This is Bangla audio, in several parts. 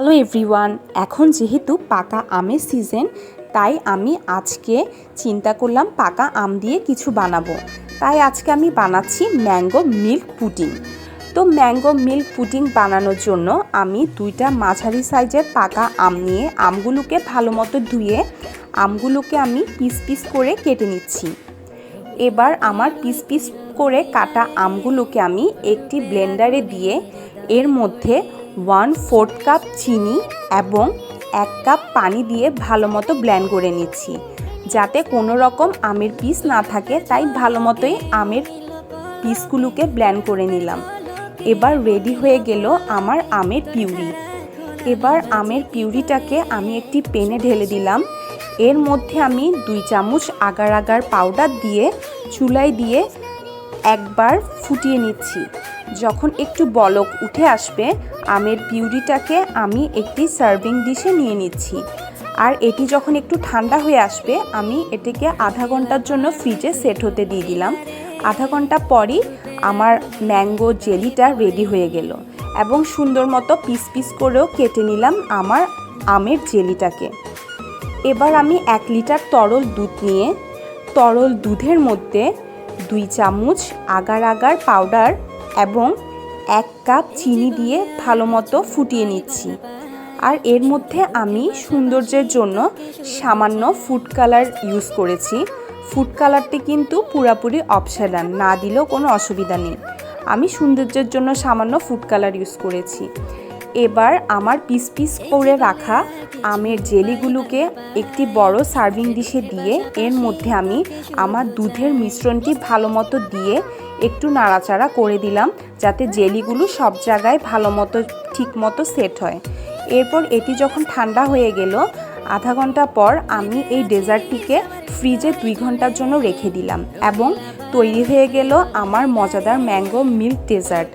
হ্যালো এভরিওয়ান, এখন যেহেতু পাকা আমের সিজন, তাই আমি আজকে চিন্তা করলাম পাকা আম দিয়ে কিছু বানাবো। তাই আজকে আমি বানাচ্ছি ম্যাঙ্গো মিল্ক পুডিং। তো ম্যাঙ্গো মিল্ক পুডিং বানানোর জন্য আমি দুইটা মাঝারি সাইজের পাকা আম নিয়ে আমগুলোকে ভালো মতো ধুয়ে আমগুলোকে আমি পিস পিস করে কেটে নিচ্ছি। এবার আমার পিস পিস করে কাটা আমগুলোকে আমি একটি ব্লেন্ডারে দিয়ে এর মধ্যে 1/4 কাপ চিনি এবং 1 কাপ পানি দিয়ে ভালো মতো ব্লেন্ড করে নিচ্ছি, যাতে কোনো রকম আমের পিস না থাকে। তাই ভালো মতোই আমের পিসগুলোকে ব্লেন্ড করে নিলাম। এবার রেডি হয়ে গেল আমার আমের পিউরি। এবার আমের পিউরিটাকে আমি একটি প্যানে ঢেলে দিলাম। এর মধ্যে আমি 2 চামচ আগার আগার পাউডার দিয়ে চুলায় দিয়ে একবার ফুটিয়ে নিচ্ছি। যখন একটু বলক উঠে আসবে, আমের পিউরিটাকে আমি একটি সার্ভিং ডিশে নিয়ে নিচ্ছি। আর এটি যখন একটু ঠান্ডা হয়ে আসবে, আমি এটিকে আধা ঘন্টার জন্য ফ্রিজে সেট হতে দিয়ে দিলাম। আধা ঘন্টা পরই আমার ম্যাঙ্গো জেলিটা রেডি হয়ে গেল এবং সুন্দর মতো পিস পিস করেও কেটে নিলাম আমার আমের জেলিটাকে। এবার আমি 1 লিটার তরল দুধ নিয়ে তরল দুধের মধ্যে 2 চামচ আগার আগার পাউডার এবং 1 কাপ চিনি দিয়ে ভালো মতো ফুটিয়ে নিচ্ছি। আর এর মধ্যে আমি সৌন্দর্যের জন্য সামান্য ফুড কালার ইউজ করেছি। ফুড কালারটি কিন্তু পুরোপুরি অপশনাল, না দিলেও কোনো অসুবিধা নেই। আমি সৌন্দর্যের জন্য সামান্য ফুড কালার ইউজ করেছি। এবার আমার পিস পিস করে রাখা আমের জেলিগুলোকে একটি বড় সার্ভিং ডিশে দিয়ে এর মধ্যে আমি আমার দুধের মিশ্রণটি ভালো মতো দিয়ে একটু নাড়াচাড়া করে দিলাম, যাতে জেলিগুলো সব জায়গায় ভালো মতো ঠিক মতো সেট হয়। এরপর এটি যখন ঠান্ডা হয়ে গেল, আধা ঘন্টা পর আমি এই ডেজার্টটিকে ফ্রিজে 2 ঘন্টার জন্য রেখে দিলাম এবং তৈরি হয়ে গেল আমার মজাদার ম্যাঙ্গো মিল্ক ডেজার্ট।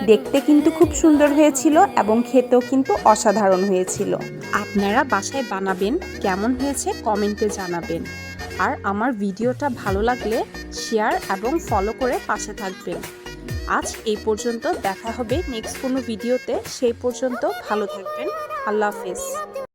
দেখতে কিন্তু খুব সুন্দর হয়েছিল এবং খেতেও কিন্তু অসাধারণ হয়েছিল। আপনারা বাসায় বানাবেন, কেমন হয়েছে কমেন্টে জানাবেন। আর আমার ভিডিওটা ভালো লাগলে শেয়ার এবং ফলো করে পাশে থাকবেন। আজ এই পর্যন্ত, দেখা হবে নেক্সট কোনো ভিডিওতে। সেই পর্যন্ত ভালো থাকবেন। আল্লাহ হাফেজ।